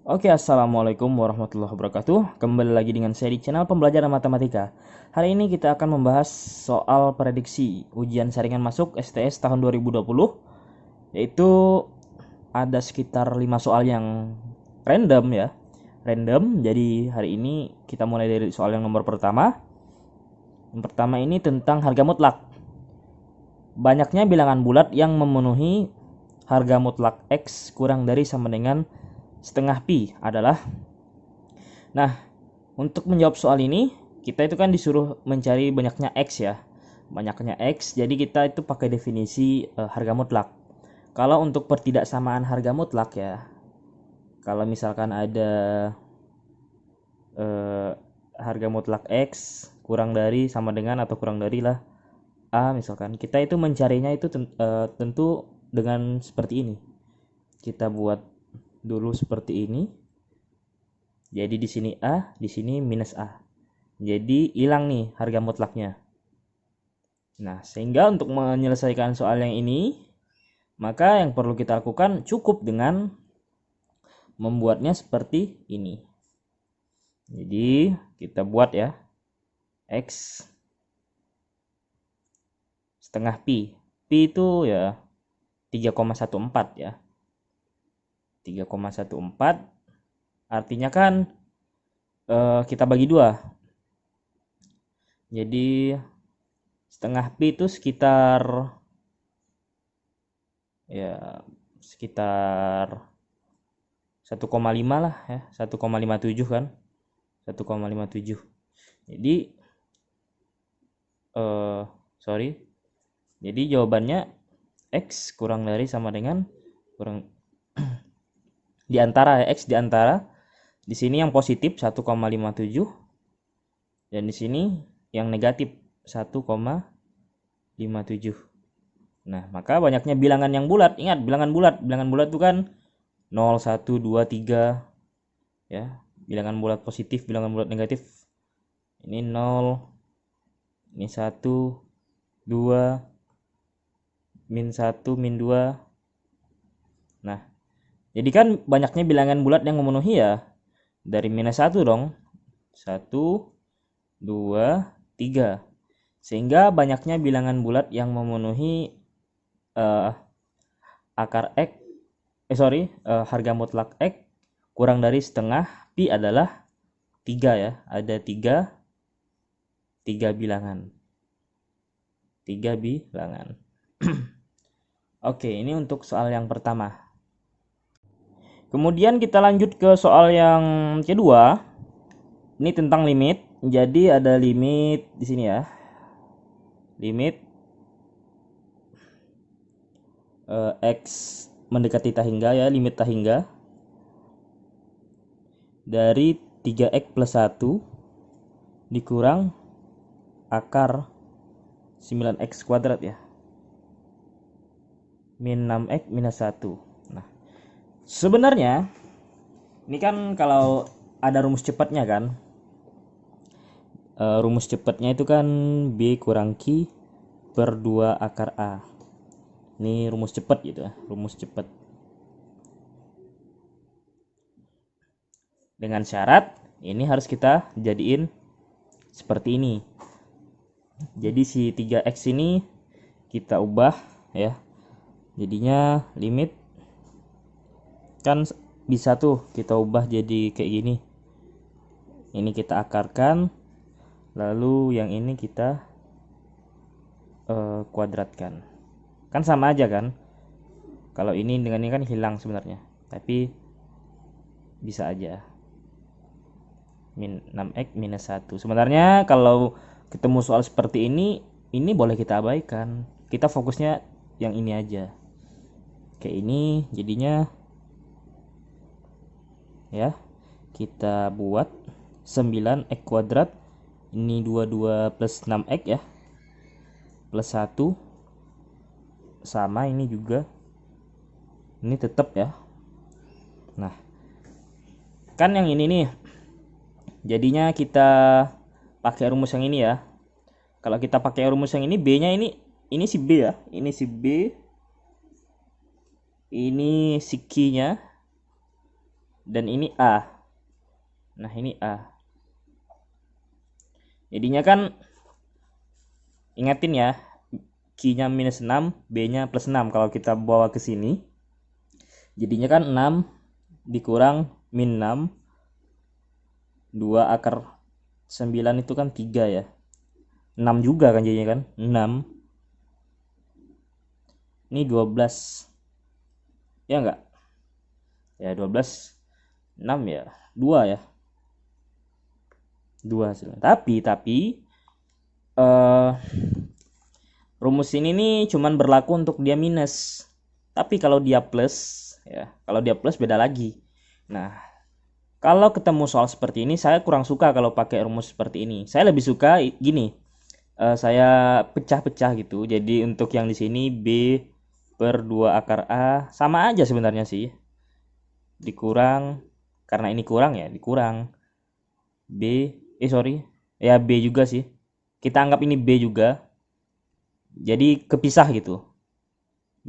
Oke, assalamualaikum warahmatullahi wabarakatuh. Kembali lagi dengan saya di channel pembelajaran matematika. Hari ini kita akan membahas soal prediksi ujian saringan masuk STS tahun 2020, yaitu ada sekitar 5 soal yang random ya. Random. Jadi hari ini kita mulai dari soal yang nomor pertama. Yang pertama ini tentang harga mutlak. Banyaknya bilangan bulat yang memenuhi harga mutlak X kurang dari sama dengan setengah pi adalah. Nah, untuk menjawab soal ini kita itu kan disuruh mencari banyaknya X ya. Banyaknya X, jadi kita itu pakai definisi harga mutlak. Kalau untuk pertidaksamaan harga mutlak ya, kalau misalkan ada eh, harga mutlak X kurang dari sama dengan atau kurang dari lah A misalkan, kita itu mencarinya itu tentu dengan seperti ini. Kita buat dulu seperti ini. Jadi di sini A, di sini minus A. Jadi hilang nih harga mutlaknya. Nah, sehingga untuk menyelesaikan soal yang ini, maka yang perlu kita lakukan cukup dengan membuatnya seperti ini. Jadi kita buat ya, X setengah pi. Pi itu ya 3,14 ya. 3,14 artinya kan kita bagi 2. Jadi setengah pi itu sekitar ya sekitar 1,5 lah ya, 1,57 kan. 1,57. Jadi sorry. Jadi jawabannya X kurang dari sama dengan kurang di antara ya, X di antara. Di sini yang positif 1,57 dan di sini yang negatif 1,57. Nah, maka banyaknya bilangan yang bulat. Ingat, bilangan bulat. Bilangan bulat itu kan 0, 1, 2, 3 ya. Bilangan bulat positif, bilangan bulat negatif. Ini 0, ini 1, 2, min 1, min 2. Nah, jadi kan banyaknya bilangan bulat yang memenuhi ya. Dari minus 1 dong. 1, 2, 3. Sehingga banyaknya bilangan bulat yang memenuhi akar X, harga mutlak X kurang dari setengah pi adalah 3 ya. Ada 3 bilangan. 3 bilangan. Oke, ini untuk soal yang pertama. Kemudian kita lanjut ke soal yang kedua. Ini tentang limit. Jadi ada limit di sini ya. Limit X mendekati tahingga ya, limit tahingga dari 3X plus 1 dikurang akar 9X kuadrat ya, min 6X minus 1. Nah, sebenarnya ini kan kalau ada rumus cepatnya kan, rumus cepatnya itu kan B kurang Q per 2 akar A. Ini rumus cepat gitu ya, rumus cepat. Dengan syarat ini harus kita jadiin seperti ini. Jadi si 3X ini kita ubah ya. Jadinya limit kan bisa tuh kita ubah jadi kayak gini. Ini kita akarkan, lalu yang ini kita kuadratkan. Kan sama aja kan? Kalau ini dengan ini kan hilang sebenarnya. Tapi bisa aja. Min 6X minus 1. Sebenarnya kalau ketemu soal seperti ini boleh kita abaikan. Kita fokusnya yang ini aja. Kayak ini jadinya ya. Kita buat 9X kuadrat. Ini 22 plus 6X ya. Plus 1 sama ini juga. Ini tetap ya. Nah, kan yang ini nih. Jadinya kita pakai rumus yang ini ya. Kalau kita pakai rumus yang ini, B-nya ini si B ya. Ini si B. Ini si Q-nya. dan ini A. Nah, ini A. Jadinya kan ingatin ya, Q-nya minus 6, B-nya plus 6. Kalau kita bawa ke sini, jadinya kan 6 dikurang min 6, 2 akar 9 itu kan 3 ya. 6 juga kan jadinya kan, 6. Ini 12. Ya enggak? Ya 12, 6 ya, 2 ya. 2 hasilnya. Tapi eh rumus ini nih cuman berlaku untuk dia minus. Tapi kalau dia plus, ya, kalau dia plus beda lagi. Nah, kalau ketemu soal seperti ini, saya kurang suka kalau pakai rumus seperti ini. Saya lebih suka gini, saya pecah-pecah gitu. Jadi untuk yang di sini B per 2 akar A sama aja sebenarnya sih. Dikurang, karena ini kurang ya, dikurang B, ya B juga sih. Kita anggap ini B juga. Jadi kepisah gitu.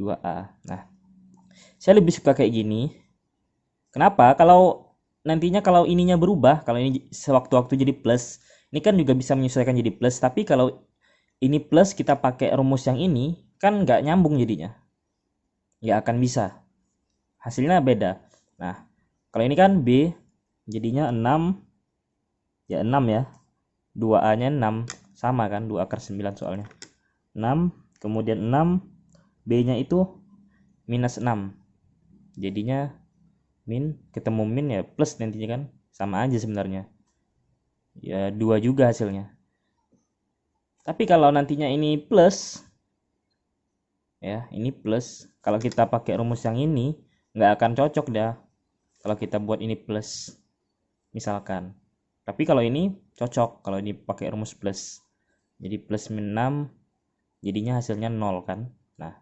2A. Nah, saya lebih suka kayak gini. Kenapa? Kalau nantinya kalau ininya berubah, kalau ini sewaktu-waktu jadi plus, ini kan juga bisa menyesuaikan jadi plus. Tapi kalau ini plus kita pakai rumus yang ini, kan nggak nyambung jadinya. Nggak akan bisa. Hasilnya beda. Nah, kalau ini kan B, jadinya 6. Ya 6 ya. 2A-nya 6. Sama kan, 2 akar 9 soalnya. 6, kemudian 6, B-nya itu minus 6. Jadinya ketemu min ya plus nantinya kan, sama aja sebenarnya. Ya 2 juga hasilnya. Tapi kalau nantinya ini plus, ya ini plus, kalau kita pakai rumus yang ini nggak akan cocok dah kalau kita buat ini plus misalkan. Tapi kalau ini cocok kalau ini pakai rumus plus. Jadi plus min 6 jadinya hasilnya 0 kan. Nah,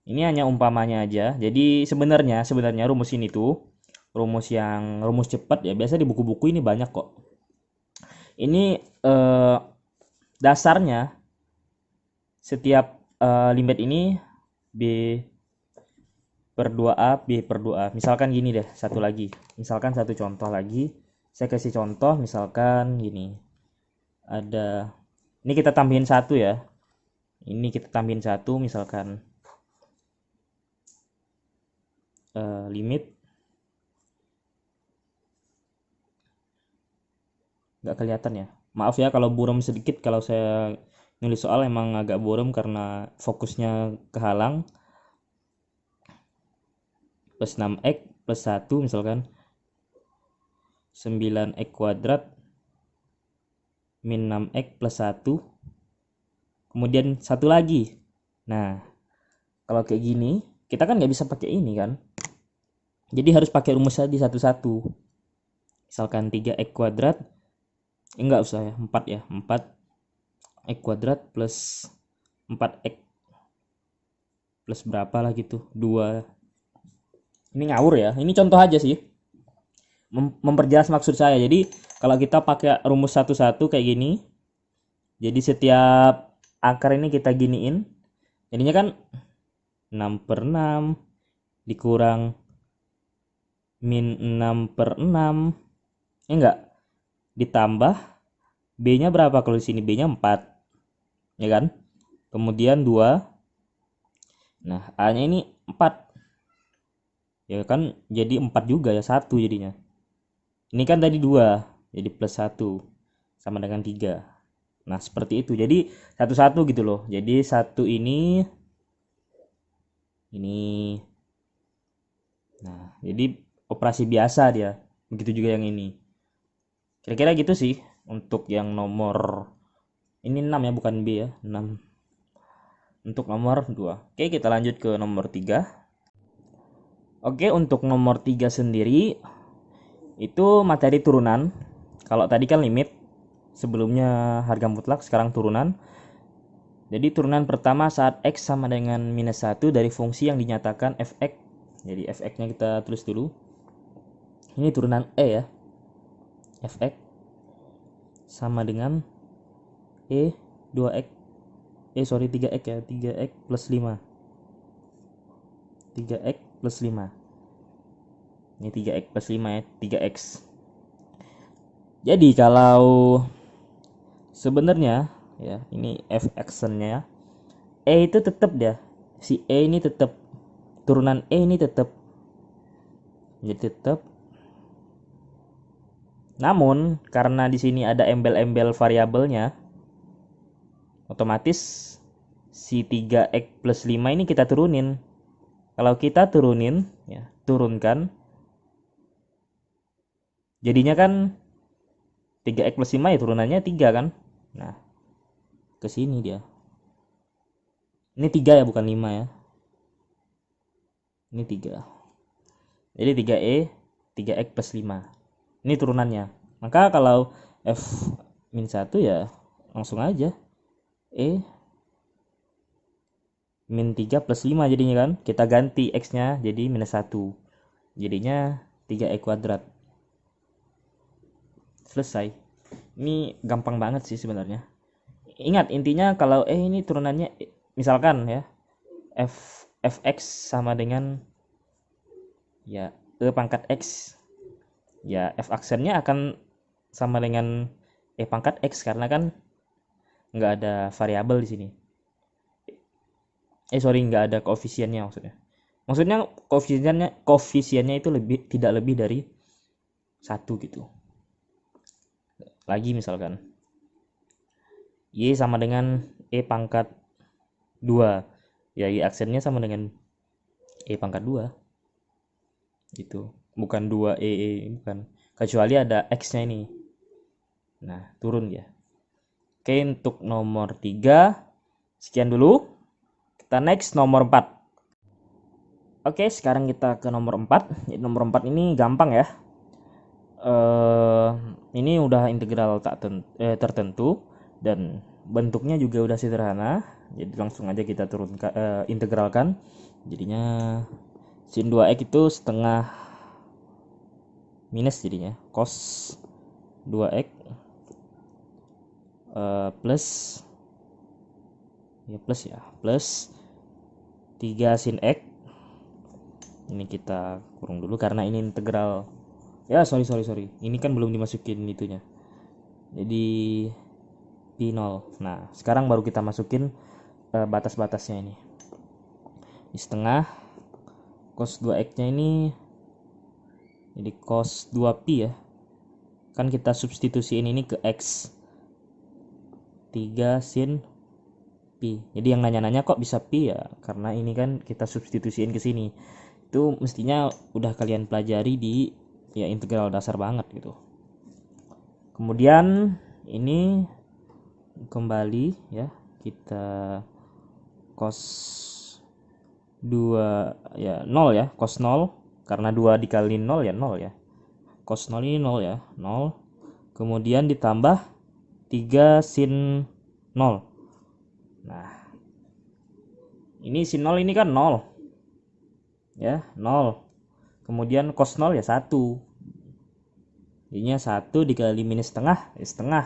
ini hanya umpamanya aja. Jadi sebenarnya rumus ini tuh rumus cepat ya, biasa di buku-buku ini banyak kok. Ini dasarnya setiap limit ini B per 2A, B per 2A. Misalkan gini deh, satu lagi. Misalkan satu contoh lagi. Saya kasih contoh misalkan gini. Ini kita tambahin 1 ya. Ini kita tambahin 1 misalkan limit. Nggak kelihatan ya. Maaf ya kalau buram sedikit, kalau saya nulis soal emang agak buram karena fokusnya kehalang. Plus 6x plus 1 misalkan 9x kuadrat min 6x plus 1, kemudian satu lagi. Nah, kalau kayak gini kita kan nggak bisa pakai ini kan, jadi harus pakai rumus tadi satu-satu. Misalkan 3x kuadrat, enggak usah ya, 4 ya, 4x kuadrat plus 4x plus berapa lah gitu, 2. Ini ngawur ya, ini contoh aja sih, memperjelas maksud saya. Jadi kalau kita pakai rumus satu-satu kayak gini, jadi setiap akar ini kita giniin, jadinya kan 6 per 6 dikurang min 6 per 6, ya enggak, ditambah B-nya berapa kalau di sini, B-nya 4 ya kan, kemudian 2. Nah, A-nya ini 4 ya kan, jadi 4 juga ya, 1 jadinya. Ini kan tadi 2, jadi plus 1 sama dengan 3. Nah, seperti itu. Jadi satu-satu gitu loh. Jadi satu ini. Nah, jadi operasi biasa dia. Begitu juga yang ini. Kira-kira gitu sih untuk yang nomor ini 6 ya, bukan B ya, 6. Untuk nomor 2. Oke, kita lanjut ke nomor 3. Oke, untuk nomor 3 sendiri itu materi turunan. Kalau tadi kan limit, sebelumnya harga mutlak, sekarang turunan. Jadi turunan pertama saat X sama dengan minus 1 dari fungsi yang dinyatakan fx. Jadi fx-nya kita tulis dulu. Ini turunan E ya. Fx sama dengan E 2x. 3x ya. 3x plus 5. 3x plus 5. Ini 3x plus 5 ya, 3x. Jadi kalau sebenarnya ya, ini f actionnya E itu tetap dia. Si E ini tetap, turunan E ini tetap. Jadi tetap. Namun karena di sini ada embel-embel variabelnya, otomatis si 3x plus 5 ini kita turunin. Kalau kita turunin, ya, turunkan, jadinya kan 3x plus 5 ya turunannya 3 kan. Nah, ke sini dia. Ini 3 ya, bukan 5 ya. Ini 3. Jadi 3e, 3x plus 5. Ini turunannya. Maka kalau f min 1 ya langsung aja. E min 3 plus 5 jadinya kan. Kita ganti x-nya jadi minus 1. Jadinya 3e kuadrat. Selesai. Ini gampang banget sih sebenarnya. Ingat intinya kalau ini turunannya misalkan ya fx sama dengan ya e pangkat x, ya f aksennya akan sama dengan e pangkat x karena kan nggak ada variabel di sini. Nggak ada koefisiennya maksudnya koefisiennya itu tidak lebih dari 1 gitu. Lagi misalkan y sama dengan e pangkat 2, ya y aksennya sama dengan e pangkat 2 gitu, bukan 2e, bukan, kecuali ada x-nya ini. Nah, turun ya. Oke, untuk nomor 3 sekian dulu. Kita next nomor 4. Oke, sekarang kita ke nomor 4. Jadi nomor 4 ini gampang ya. Ini udah integral tertentu dan bentuknya juga udah sederhana. Jadi langsung aja kita turunkan, integralkan. Jadinya sin 2x itu setengah minus, jadinya cos 2x plus plus 3 sin x. Ini kita kurung dulu karena ini integral. Ya, sorry. Ini kan belum dimasukin itunya. Jadi pi 0. Nah, sekarang baru kita masukin batas-batasnya ini. Di setengah cos 2x-nya ini jadi cos 2pi ya. Kan kita substitusiin ini ke x. 3 sin pi. Jadi yang nanya-nanya kok bisa pi ya, karena ini kan kita substitusiin ke sini. Itu mestinya udah kalian pelajari di ya integral dasar banget gitu. Kemudian ini kembali ya, kita cos 2 ya 0 ya, cos 0 karena 2 dikali 0 ya 0 ya. Cos 0 ini 0 ya, 0. Kemudian ditambah 3 sin 0. Nah, ini sin 0 ini kan 0 ya, 0. Kemudian cos 0 ya 1. Jadinya 1 dikali minus setengah ya setengah.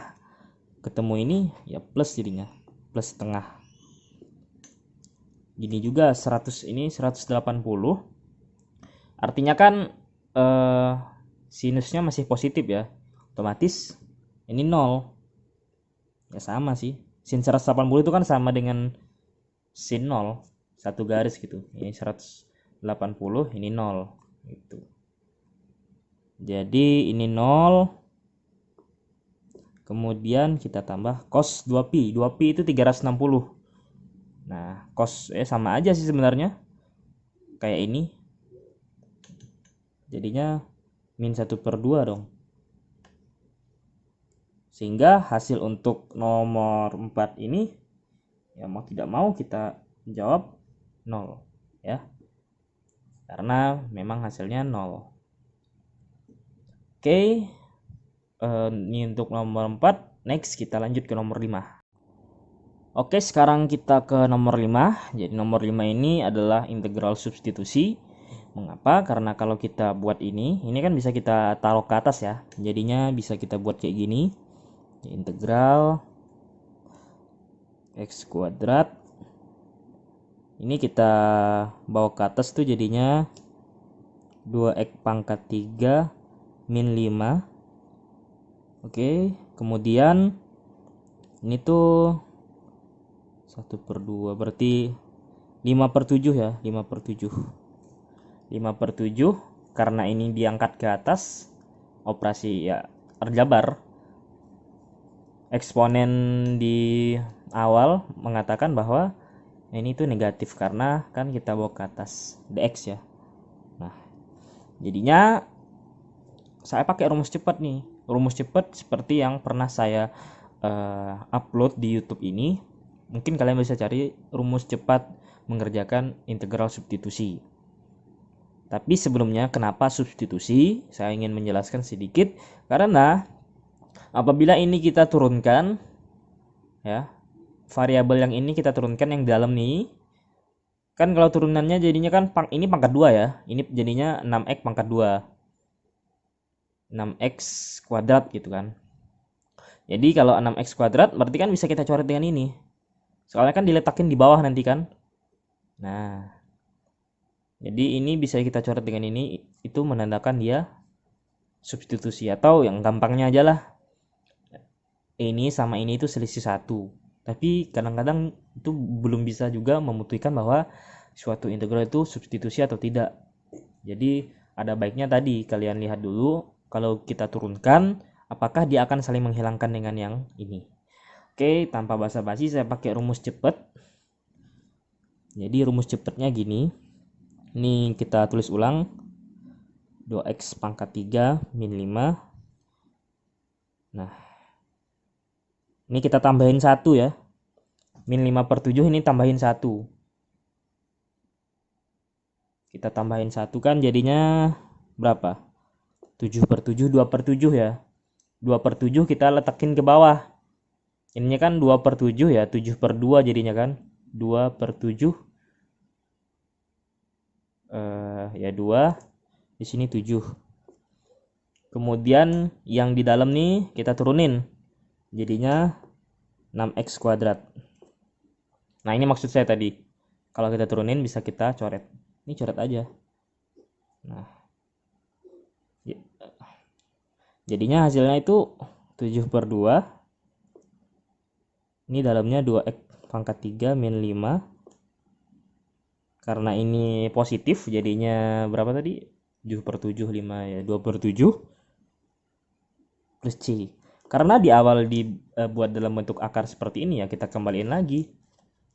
Ketemu ini ya plus, jadinya plus setengah. Gini juga 100, ini 180. Artinya kan sinusnya masih positif ya. Otomatis ini 0. Ya sama sih. Sin 180 itu kan sama dengan sin 0. Satu garis gitu. Ini 180, ini 0 gitu. Jadi ini 0. Kemudian kita tambah cos 2pi. 2pi itu 360. Nah, cos sama aja sih sebenarnya. Kayak ini. Jadinya min 1/2 dong. Sehingga hasil untuk nomor 4 ini ya mau tidak mau kita jawab 0 ya. Karena memang hasilnya 0. Oke. Ini untuk nomor 4. Next kita lanjut ke nomor 5. Oke, sekarang kita ke nomor 5. Jadi nomor 5 ini adalah integral substitusi. Mengapa? Karena kalau kita buat ini kan bisa kita taruh ke atas ya. Jadinya bisa kita buat kayak gini. Integral x kuadrat. Ini kita bawa ke atas tuh jadinya 2x pangkat 3 min 5. Oke, kemudian ini tuh 1/2 berarti 5/7 ya, 5/7. 5/7 karena ini diangkat ke atas, operasi ya aljabar. Eksponen di awal mengatakan bahwa ini tuh negatif karena kan kita bawa ke atas dx ya. Nah, jadinya saya pakai rumus cepat nih. Rumus cepat seperti yang pernah saya upload di YouTube ini. Mungkin kalian bisa cari rumus cepat mengerjakan integral substitusi. Tapi sebelumnya kenapa substitusi? Saya ingin menjelaskan sedikit karena apabila ini kita turunkan ya, variabel yang ini kita turunkan yang dalam nih. Kan kalau turunannya jadinya kan ini pangkat 2 ya. Ini jadinya 6x pangkat 2. 6x kuadrat gitu kan. Jadi kalau 6x kuadrat berarti kan bisa kita coret dengan ini. Soalnya kan diletakin di bawah nanti kan. Nah, jadi ini bisa kita coret dengan ini, itu menandakan dia substitusi. Atau yang gampangnya aja lah, ini sama ini itu selisih 1. Tapi kadang-kadang itu belum bisa juga membuktikan bahwa suatu integral itu substitusi atau tidak. Jadi ada baiknya tadi kalian lihat dulu kalau kita turunkan apakah dia akan saling menghilangkan dengan yang ini. Oke, tanpa basa-basi saya pakai rumus cepat. Jadi rumus cepatnya gini. Ini kita tulis ulang. 2x pangkat 3 min 5. Nah, ini kita tambahin 1 ya. Min 5/7 ini tambahin 1. Kita tambahin 1 kan jadinya berapa? 7/7, 2/7 ya. 2/7 kita letakin ke bawah. Ininya kan 2/7 ya, 7/2 jadinya kan. 2/7 ya 2, di sini 7. Kemudian yang di dalam nih kita turunin. Jadinya 6x kuadrat. Nah, ini maksud saya tadi. Kalau kita turunin bisa kita coret. Ini coret aja. Nah, jadinya hasilnya itu 7/2. Ini dalamnya 2x pangkat 3 min 5. Karena ini positif jadinya berapa tadi? 7/7, 5 ya, 2/7 plus C. Karena di awal dibuat dalam bentuk akar seperti ini ya, kita kembaliin lagi.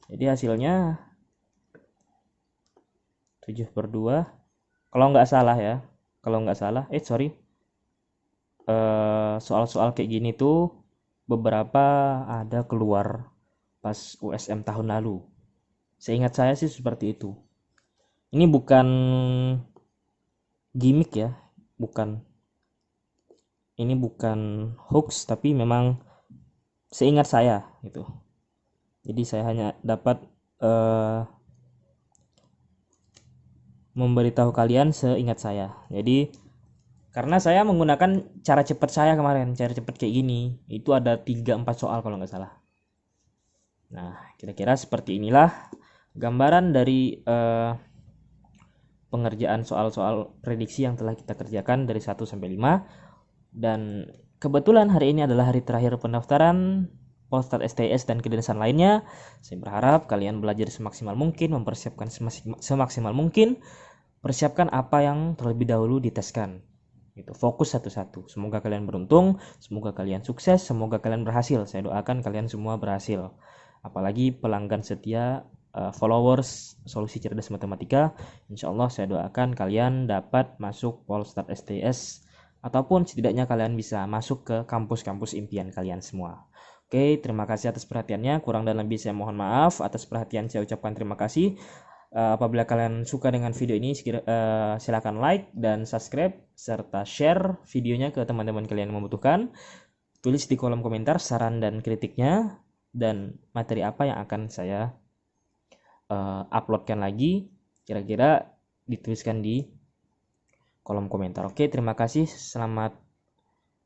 Jadi hasilnya 7/2. Kalau nggak salah ya, soal-soal kayak gini tuh beberapa ada keluar pas USM tahun lalu. Seingat saya sih seperti itu. Ini bukan gimmick ya, ini bukan hoax, tapi memang seingat saya gitu. Jadi saya hanya dapat memberitahu kalian seingat saya. Jadi karena saya menggunakan cara cepat saya kemarin, cara cepat kayak gini, itu ada 3-4 soal kalau nggak salah. Nah, kira-kira seperti inilah gambaran dari pengerjaan soal-soal prediksi yang telah kita kerjakan dari 1 sampai 5. Dan kebetulan hari ini adalah hari terakhir pendaftaran Polstat STS dan kedinasan lainnya. Saya berharap kalian belajar semaksimal mungkin, mempersiapkan semaksimal mungkin, persiapkan apa yang terlebih dahulu diteskan. Itu fokus satu-satu. Semoga kalian beruntung, semoga kalian sukses, semoga kalian berhasil. Saya doakan kalian semua berhasil. Apalagi pelanggan setia, followers Solusi Cerdas Matematika. Insya Allah saya doakan kalian dapat masuk Polstat STS ataupun setidaknya kalian bisa masuk ke kampus-kampus impian kalian semua. Oke, terima kasih atas perhatiannya. Kurang dan lebih saya mohon maaf. Atas perhatian saya ucapkan terima kasih. Apabila kalian suka dengan video ini, silakan like dan subscribe serta share videonya ke teman-teman kalian yang membutuhkan. Tulis di kolom komentar saran dan kritiknya dan materi apa yang akan saya uploadkan lagi. Kira-kira dituliskan di kolom komentar. Oke, terima kasih. Selamat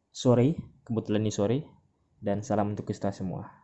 sore. Kebetulan ini sore. Dan salam untuk kita semua.